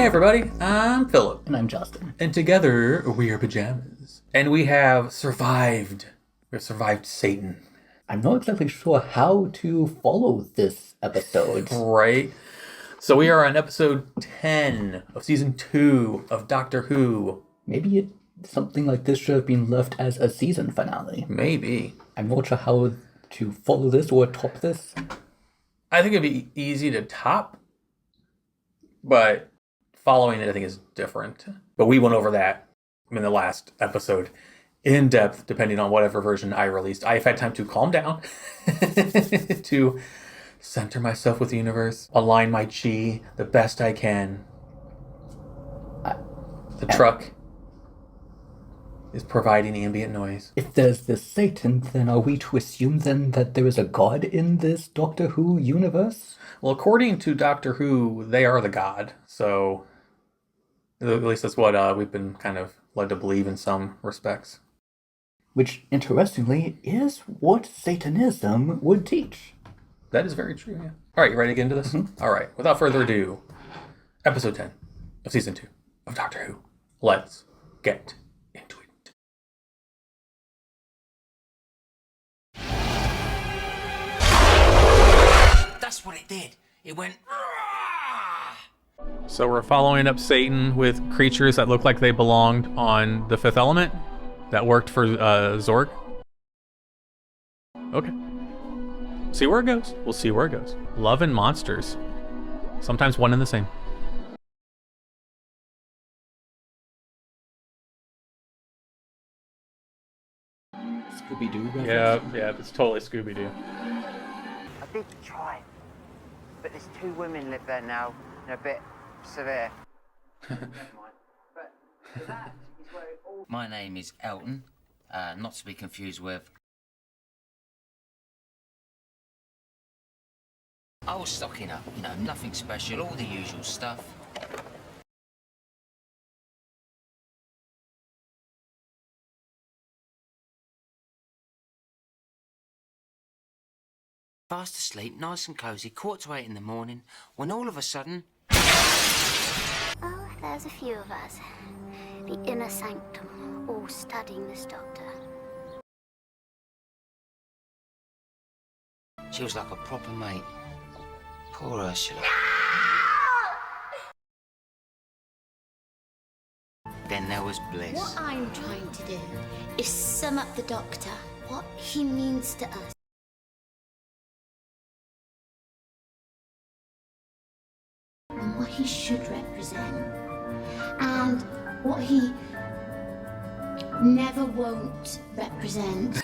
Hey everybody, I'm Philip. And I'm Justin. And together we are Pajamas. And we have survived. We have survived Satan. I'm not exactly sure how to follow this episode. Right? So we are on episode 10 of season 2 of Doctor Who. Maybe something like this should have been left as a season finale. Maybe. I'm not sure how to follow this or top this. I think it'd be easy to top, but following it I think is different. But we went over that in the last episode in depth, depending on whatever version I released. I've had time to calm down, to center myself with the universe, align my chi the best I can. The truck is providing ambient noise. If there's this Satan, then are we to assume then that there is a god in this Doctor Who universe? Well, according to Doctor Who, they are the god. So, at least that's what we've been kind of led to believe in some respects. Which, interestingly, is what Satanism would teach. That is very true, yeah. All right, you ready to get into this? Mm-hmm. All right, without further ado, episode 10 of season 2 of Doctor Who. Let's get into it. That's what it did. It went... So we're following up Satan with creatures that look like they belonged on the Fifth Element that worked for Zorg. Okay. See where it goes. We'll see where it goes. Love and monsters. Sometimes one and the same. Scooby-Doo reference? Yeah, it's totally Scooby-Doo. I did try, but there's 2 women live there now, and a bit severe. My name is Elton, not to be confused with... I was stocking up, nothing special, all the usual stuff. Fast asleep, nice and cosy, 7:45 in the morning, when all of a sudden... Oh, there's a few of us. The inner sanctum, all studying this doctor. She was like a proper mate. Poor Ursula. Then there was Bliss. What I'm trying to do is sum up the doctor, what he means to us. And what he should represent. And what he never won't represent.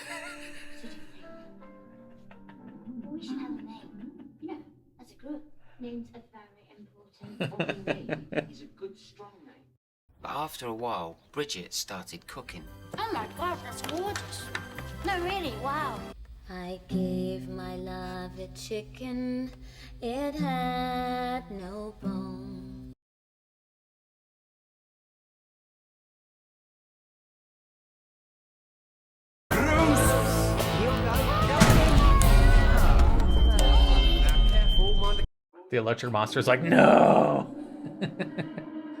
We should have a name. As a group, names are very important. It's a good, strong name. But after a while, Bridget started cooking. Oh my god, that's gorgeous. No, really, wow. I gave my love a chicken. It had no bone. The electric monster's like, no!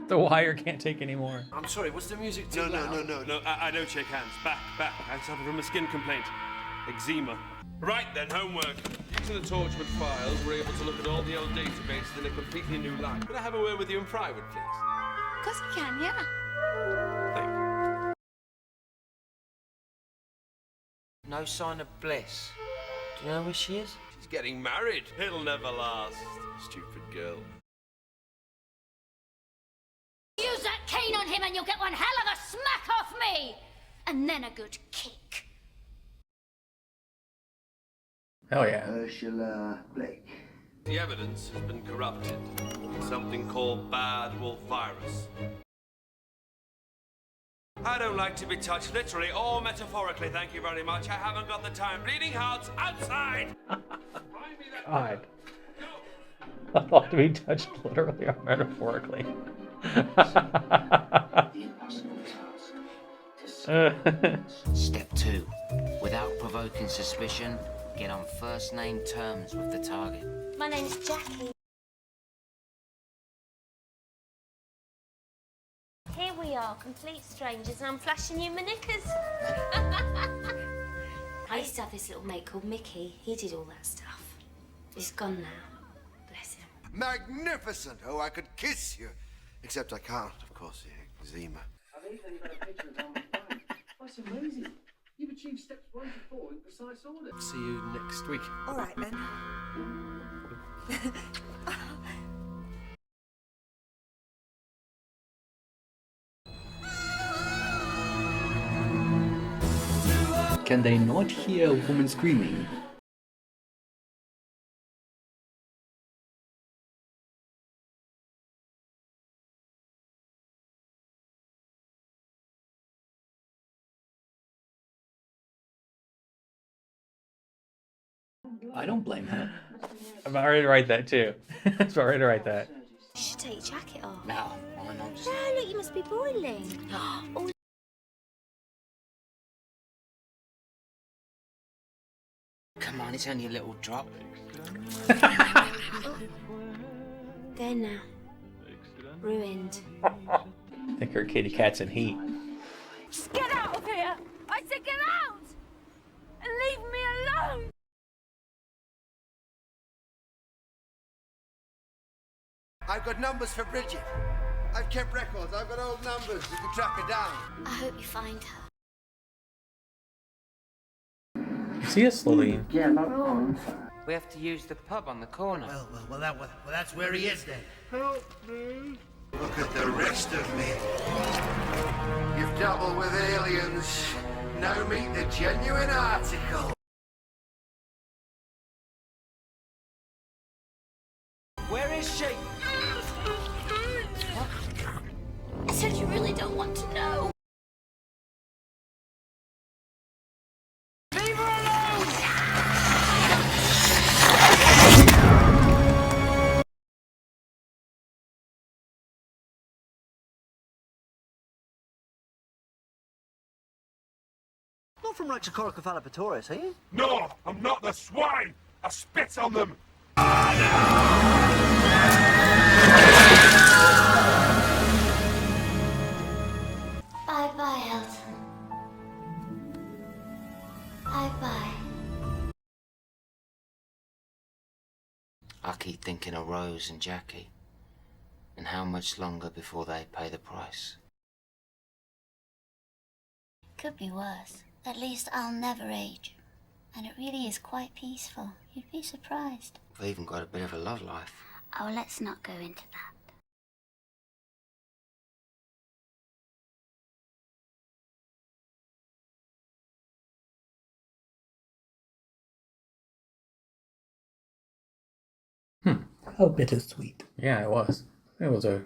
The wire can't take anymore. I'm sorry, was the music too loud? No, I don't shake hands. Back. I suffer from a skin complaint. Eczema. Right then, homework. Using the Torchwood files, we're able to look at all the old databases in a completely new light. Could I have a word with you in private, please? Of course I can, yeah. Thank you. No sign of Bliss. Do you know where she is? She's getting married. It'll never last. Stupid girl. Use that cane on him and you'll get one hell of a smack off me! And then a good kick. Hell yeah. Ursula Blake. The evidence has been corrupted. Something called bad wolf virus. I don't like to be touched literally or metaphorically, thank you very much. I haven't got the time. Bleeding hearts outside! God. I thought to be touched literally or metaphorically. Step 2. Without provoking suspicion, get on first name terms with the target. My name's Jackie. are complete strangers and I'm flashing you my knickers. I used to have this little mate called Mickey. He did all that stuff. He's gone now. Bless him. Magnificent! Oh, I could kiss you. Except I can't, of course, eczema. I've even got a picture of Donald Trump. That's amazing. You've achieved steps 1 to 4 in precise order. See you next week. All right, then. Can they not hear a woman screaming? I don't blame her. I'm about ready to write that too. I'm about ready to write that. You should take your jacket off. No, why not? No, look, you must be boiling. Oh, Come on, it's only a little drop. there now. Ruined. I think her kitty cat's in heat. Just get out of here! I said get out! And leave me alone! I've got numbers for Bridget. I've kept records. I've got old numbers. You can track her down. I hope you find her. See us slowly. We have to use the pub on the corner. Well, that's where he is then. Help me. Look at the rest of me. You've dabbled with aliens. Now meet the genuine article. Where is she? I said you really don't want to know. Leave her alone! Not from Rexacoricophalapatorius, are you? No, I'm not the swine. I spit on them. Bye-bye, Elton. Bye-bye. I keep thinking of Rose and Jackie, and how much longer before they pay the price. Could be worse. At least I'll never age. And it really is quite peaceful. You'd be surprised. We've even got a bit of a love life. Oh, let's not go into that. How bittersweet. Yeah, it was. It was a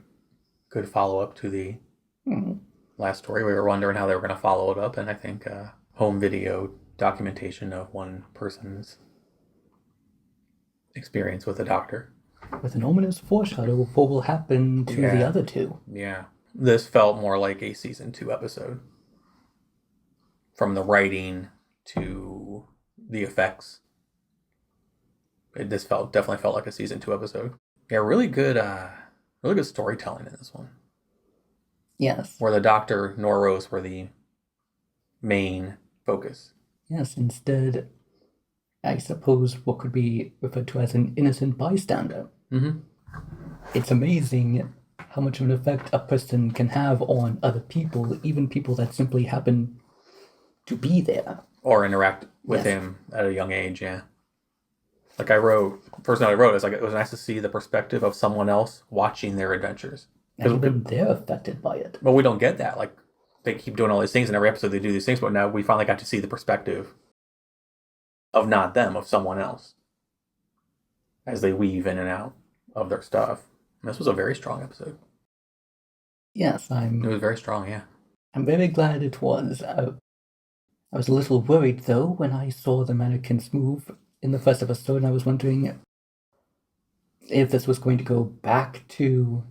good follow-up to the last story. We were wondering how they were going to follow it up, and I think home video documentation of one person's experience with a doctor. With an ominous foreshadow of what will happen to the other two. Yeah. This felt more like a season 2 episode. From the writing to the effects. This definitely felt like a season 2 episode. Yeah, really good storytelling in this one. Yes. Where the doctor nor Rose were the main focus. Yes, instead, I suppose what could be referred to as an innocent bystander. Mm-hmm. It's amazing how much of an effect a person can have on other people, even people that simply happen to be there. Or interact with him at a young age, yeah. Like I wrote, first note I wrote is like it was nice to see the perspective of someone else watching their adventures. And even they're affected by it. But we don't get that. Like they keep doing all these things in every episode. They do these things, but now we finally got to see the perspective of not them, of someone else, as they weave in and out of their stuff. And this was a very strong episode. Yes, It was very strong, yeah. I'm very glad it was. I was a little worried though when I saw the mannequins move in the first episode, and I was wondering if this was going to go back to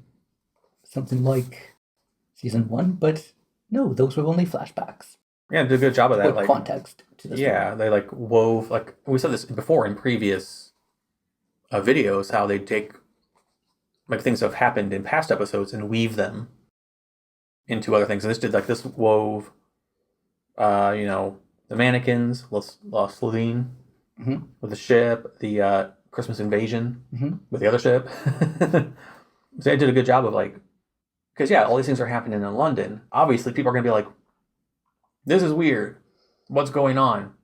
something like season 1, but no, those were only flashbacks. Yeah, did a good job of that. With like context to the yeah, they like wove, like we said this before in previous videos, how they take like things that have happened in past episodes and weave them into other things. And this wove, the mannequins, Slovene with the ship, the Christmas invasion with the other ship. So they did a good job of because all these things are happening in London. Obviously, people are going to be like, this is weird. What's going on?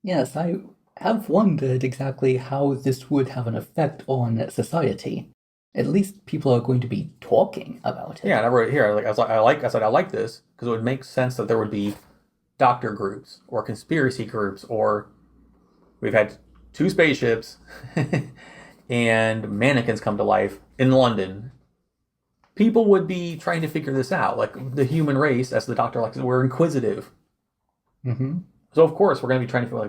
Yes, I have wondered exactly how this would have an effect on society. At least people are going to be talking about it. Yeah, and I wrote here. I said I like this because it would make sense that there would be doctor groups or conspiracy groups, or we've had 2 spaceships and mannequins come to life in London. People would be trying to figure this out. Like the human race, as the Doctor likes, we're inquisitive. Mm-hmm. So of course we're going to be trying to figure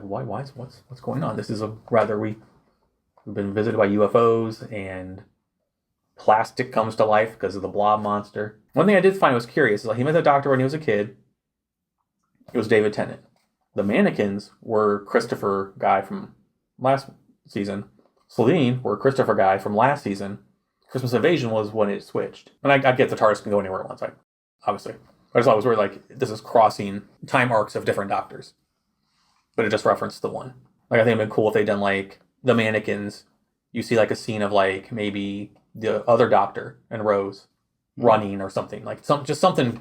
what's going on. This is we've been visited by UFOs, and plastic comes to life because of the blob monster. One thing I did find was curious is he met the Doctor when he was a kid. It was David Tennant. The mannequins were Christopher Guy from last season. Celine were Christopher Guy from last season. Christmas Invasion was when it switched. And I get the TARDIS can go anywhere it wants, obviously. I just thought it was weird, this is crossing time arcs of different Doctors. But it just referenced the one. I think it'd been cool if they'd done, the mannequins. You see, a scene of, maybe the other Doctor and Rose running or something. Just something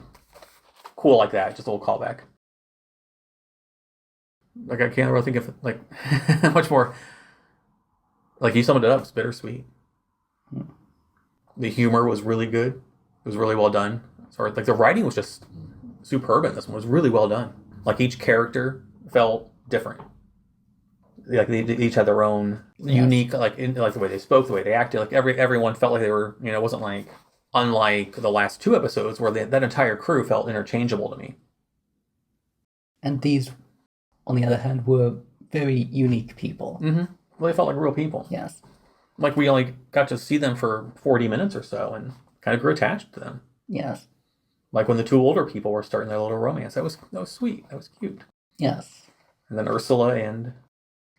cool like that. Just a little callback. I can't really think of, much more. You summed it up. It's bittersweet. The humor was really good. It was really well done. The writing was just superb in this one. It was really well done. Each character felt different. They each had their own unique, the way they spoke, the way they acted. Everyone felt like they were, it wasn't unlike the last 2 episodes where that entire crew felt interchangeable to me. And these, on the other hand, were very unique people. Mm-hmm. Well, they felt like real people. Yes. We only got to see them for 40 minutes or so and kind of grew attached to them. Yes. When the 2 older people were starting their little romance. That was sweet. That was cute. Yes. And then Ursula and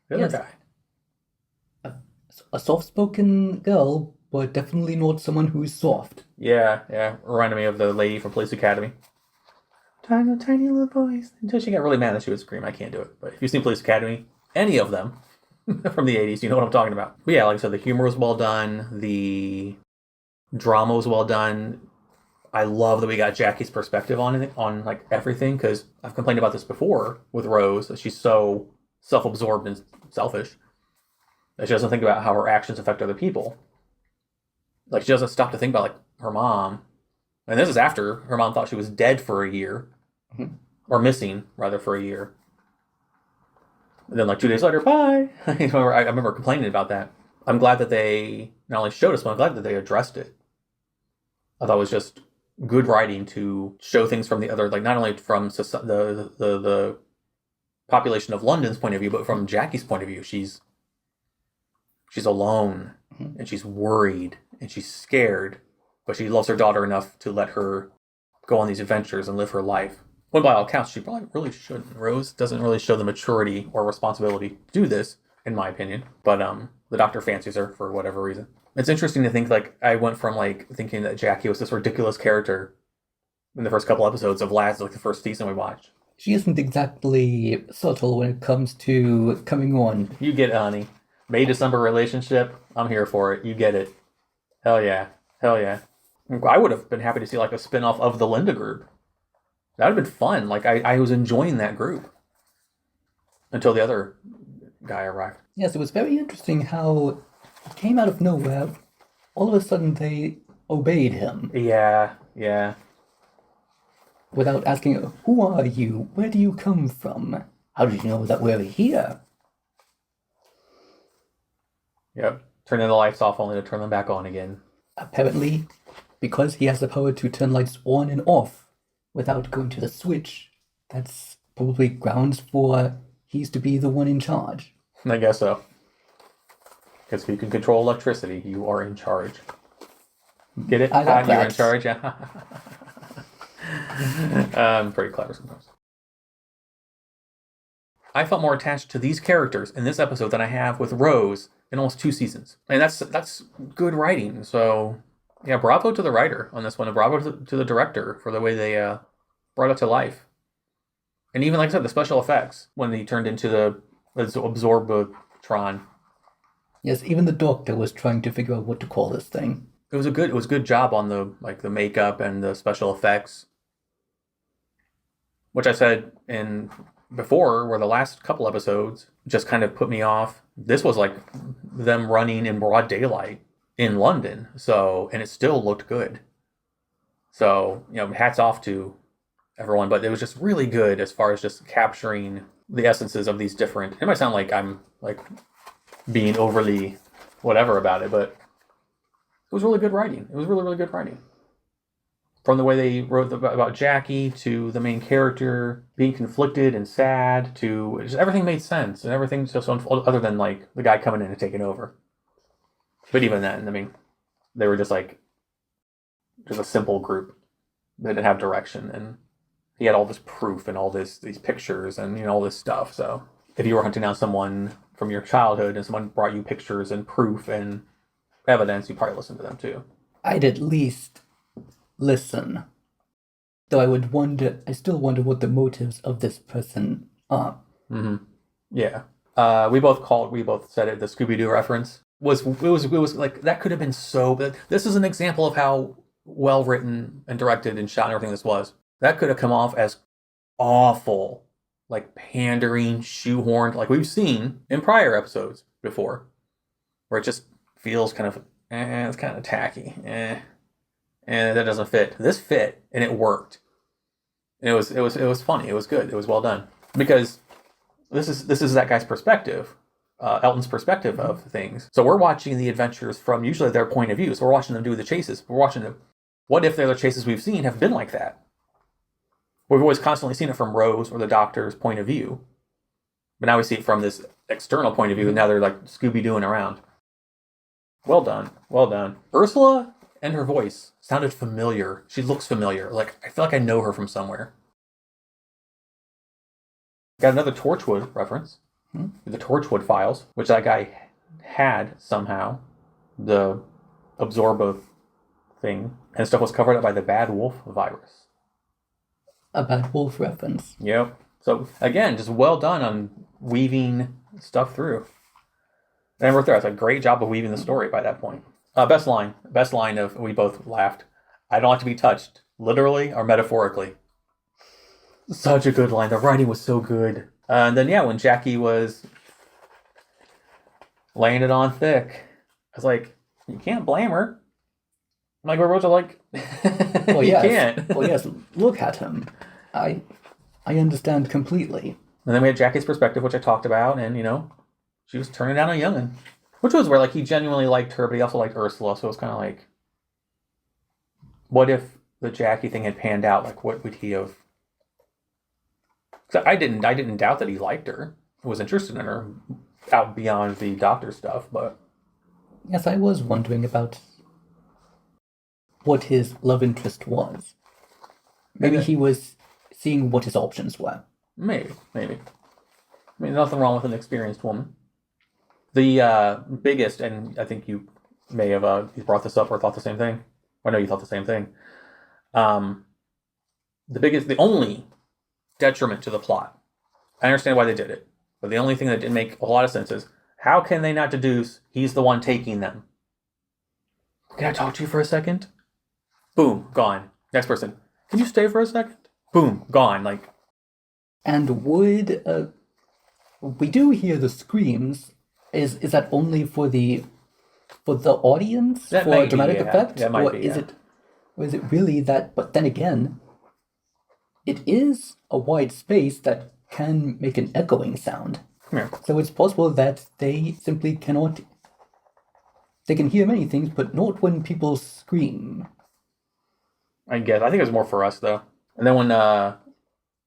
the other guy. A soft-spoken girl, but definitely not someone who's soft. Yeah. Reminded me of the lady from Police Academy. Tiny little voice. Until she got really mad that she would scream. I can't do it. But if you've seen Police Academy, any of them from the 80s, you know what I'm talking about. But yeah, like I said, the humor was well done. The drama was well done. I love that we got Jackie's perspective on everything, because I've complained about this before with Rose, that she's so self-absorbed and selfish that she doesn't think about how her actions affect other people. She doesn't stop to think about her mom. And this is after her mom thought she was dead for a year. Mm-hmm. Or missing, rather, for a year. And then 2 days later, bye! I remember complaining about that. I'm glad that they not only showed us, but I'm glad that they addressed it. I thought it was just good writing to show things from the other, not only from the population of London's point of view, but from Jackie's point of view. She's alone, mm-hmm. and she's worried, and she's scared, but she loves her daughter enough to let her go on these adventures and live her life. When by all accounts, she probably really shouldn't. Rose doesn't really show the maturity or responsibility to do this, in my opinion. But the Doctor fancies her for whatever reason. It's interesting to think, I went from, thinking that Jackie was this ridiculous character in the first couple episodes of the first season we watched. She isn't exactly subtle when it comes to coming on. You get it, honey. May-December relationship, I'm here for it. You get it. Hell yeah. I would have been happy to see, a spin-off of the Linda group. That would have been fun. I was enjoying that group. Until the other guy arrived. Yes, it was very interesting how it came out of nowhere. All of a sudden, they obeyed him. Yeah. Without asking, who are you? Where do you come from? How did you know that we're here? Yep. Turning the lights off only to turn them back on again. Apparently, because he has the power to turn lights on and off without going to the switch, that's probably grounds for he's to be the one in charge. I guess so. Because if you can control electricity, you are in charge. Get it? I got You're that. in charge? I'm pretty clever sometimes. I felt more attached to these characters in this episode than I have with Rose in almost 2 seasons. And that's good writing, so Yeah, bravo to the writer on this one, and bravo to the director for the way they brought it to life. And even, like I said, the special effects when he turned into the Absorbatron. Yes, even the doctor was trying to figure out what to call this thing. It was a good job on the makeup and the special effects. Which I said in before, where the last couple episodes just kind of put me off. This was like them running in broad daylight in London, and it still looked good. So, hats off to everyone, but it was just really good as far as just capturing the essences of these different. It might sound like I'm like being overly whatever about it, but it was really good writing. It was really, really good writing. From the way they wrote about Jackie to the main character being conflicted and sad to just everything made sense and everything just unfolded, other than like the guy coming in and taking over. But even then, I mean, they were just like a simple group that didn't have direction, and he had all this proof and all these pictures and all this stuff. So if you were hunting down someone from your childhood and someone brought you pictures and proof and evidence, you probably listen to them too. I'd at least listen. Though I still wonder what the motives of this person are. Mm-hmm. Yeah. We both said it, the Scooby-Doo reference. It was like, that could have been so, but this is an example of how well written and directed and shot and everything this was. That could have come off as awful, like pandering, shoehorned, like we've seen in prior episodes before, where it just feels kind of, it's kind of tacky, and that doesn't fit. This fit, and it worked. And it was funny. It was good. It was well done, because this is that guy's perspective, Elton's perspective of things. So we're watching the adventures from usually their point of view. So we're watching them do the chases. We're watching them. What if the other chases we've seen have been like that? We've always constantly seen it from Rose or the Doctor's point of view, but now we see it from this external point of view. And now they're like Scooby-Dooing around. Well done, well done. Ursula and her voice sounded familiar. She looks familiar. Like, I feel like I know her from somewhere. Got another Torchwood reference. The Torchwood files, which that guy had somehow. The Absorba thing. And stuff was covered up by the Bad Wolf virus. A Bad Wolf reference. Yep. So, again, just well done on weaving stuff through. And right there, it's a great job of weaving the story by that point. Best line of, we both laughed. I don't like to be touched, literally or metaphorically. Such a good line. The writing was so good. And then, when Jackie was laying it on thick, I was like, you can't blame her. Like, we're both like, well, you can't. Well, yes, look at him. I understand completely. And then we had Jackie's perspective, which I talked about, and, she was turning down a young'un. Which was where, like, he genuinely liked her, but he also liked Ursula, so it was kind of like, what if the Jackie thing had panned out? Like, what would he have... I didn't doubt that he liked her, was interested in her, out beyond the Doctor stuff, but... Yes, I was wondering about what his love interest was. Maybe he was seeing what his options were. Maybe. I mean, nothing wrong with an experienced woman. The biggest, and I think you may have you brought this up or thought the same thing. I know you thought the same thing. The only detriment to the plot, I understand why they did it, but the only thing that didn't make a lot of sense is, how can they not deduce he's the one taking them? Can I talk to you for a second? Boom, gone. Next person. Can you stay for a second? Boom, gone. Like, and would we do hear the screams? Is that only for the audience, that for may dramatic be, yeah. effect? That might or be, is yeah. is it really that? But then again, it is a wide space that can make an echoing sound. Yeah. So it's possible that they simply cannot. They can hear many things, but not when people scream. I guess. I think it was more for us, though. And then when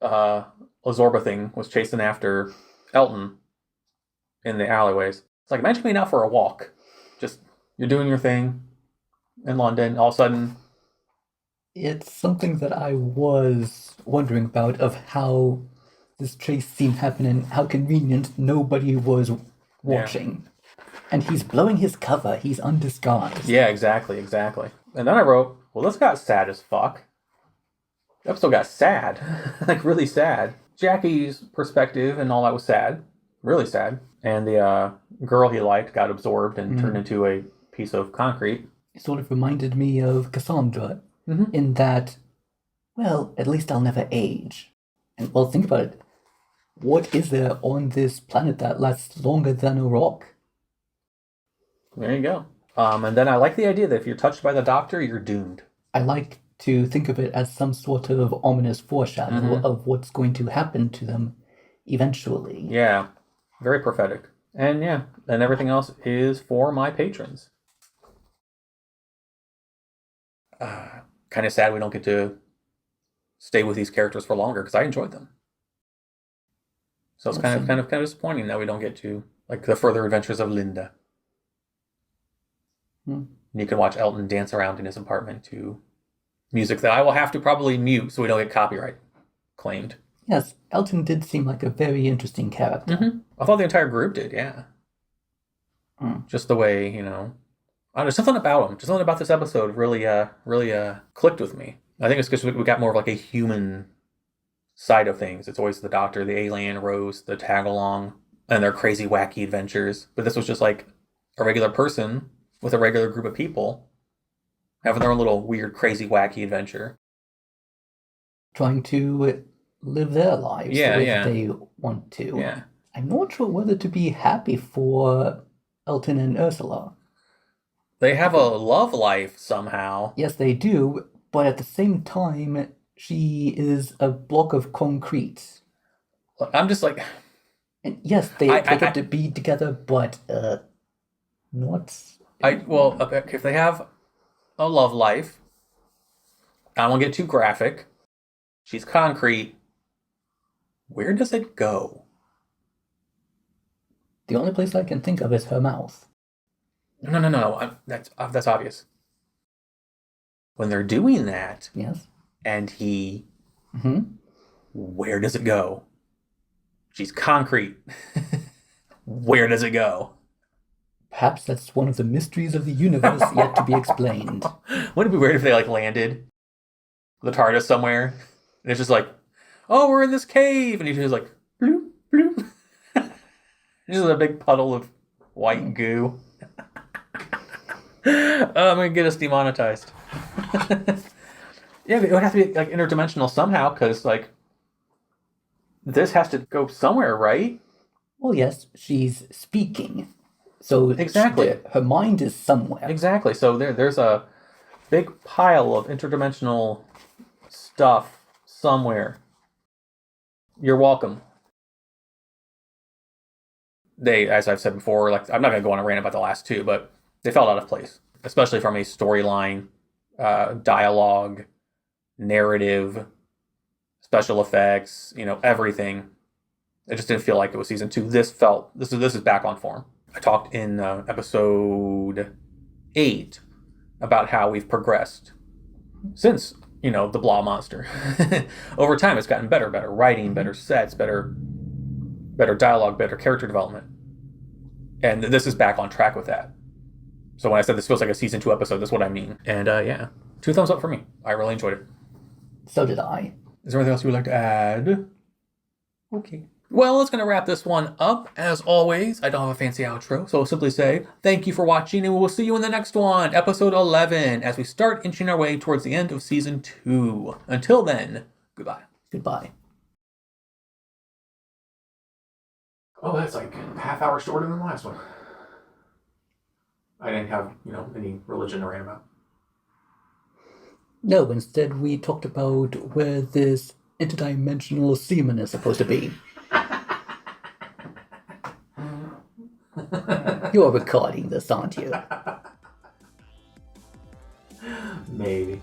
Lazorba thing was chasing after Elton in the alleyways, it's like, imagine being out for a walk. Just, you're doing your thing in London, all of a sudden... It's something that I was wondering about, of how this chase scene happened and how convenient nobody was watching. Yeah. And he's blowing his cover, he's undisguised. Yeah, exactly. And then I wrote, well, this got sad as fuck. The episode got sad. Like, really sad. Jackie's perspective and all that was sad. Really sad. And the girl he liked got absorbed and turned into a piece of concrete. It sort of reminded me of Cassandra in that, well, at least I'll never age. And, well, think about it. What is there on this planet that lasts longer than a rock? There you go. And then I like the idea that if you're touched by the doctor, you're doomed. I like to think of it as some sort of ominous foreshadow of what's going to happen to them eventually. Yeah. Very prophetic. And yeah, and everything else is for my patrons. Kind of sad we don't get to stay with these characters for longer because I enjoyed them. So it's kind of disappointing that we don't get to like the further adventures of Linda. You can watch Elton dance around in his apartment to music that I will have to probably mute so we don't get copyright claimed. Yes, Elton did seem like a very interesting character. I thought the entire group did, yeah. Just the way, I don't know, something about him, just something about this episode really clicked with me. I think it's because we got more of like a human side of things. It's always the doctor, the alien, Rose, the tag-along, and their crazy, wacky adventures. But this was just like a regular person with a regular group of people having their own little weird, crazy, wacky adventure. Trying to live their lives the way that they want to. Yeah. I'm not sure whether to be happy for Elton and Ursula. They have a love life somehow. Yes, they do, but at the same time, she is a block of concrete. Look, I'm just like... And yes, they get to be together, but not... Well, if they have a love life, I won't get too graphic. She's concrete. Where does it go? The only place I can think of is her mouth. No. That's obvious. When they're doing that, yes, and he, where does it go? She's concrete. Where does it go? Perhaps that's one of the mysteries of the universe yet to be explained. Wouldn't it be weird if they landed the TARDIS somewhere and it's just like, oh, we're in this cave, and he's just like, bloop, bloop. Just a big puddle of white goo. I'm gonna get us demonetized. Yeah, but it would have to be like interdimensional somehow, because like this has to go somewhere, right? Well, yes, she's speaking. So exactly, her mind is somewhere. Exactly. So there's a big pile of interdimensional stuff somewhere. You're welcome. They, as I've said before, like I'm not going to go on a rant about the last two, but they felt out of place, especially from a storyline, dialogue, narrative, special effects, everything. It just didn't feel like it was season 2. This is back on form. I talked in episode 8 about how we've progressed since, the Blah Monster. Over time, it's gotten better writing, better sets, better dialogue, better character development. And this is back on track with that. So when I said this feels like a season 2 episode, that's what I mean. And 2 thumbs up for me. I really enjoyed it. So did I. Is there anything else you would like to add? Okay. Well, that's going to wrap this one up. As always, I don't have a fancy outro, so I'll simply say thank you for watching, and we'll see you in the next one, episode 11, as we start inching our way towards the end of season 2. Until then, goodbye. Goodbye. Oh, that's like a half hour shorter than the last one. I didn't have, any religion to rant about. No, instead we talked about where this interdimensional semen is supposed to be. You're recording this, aren't you? Maybe.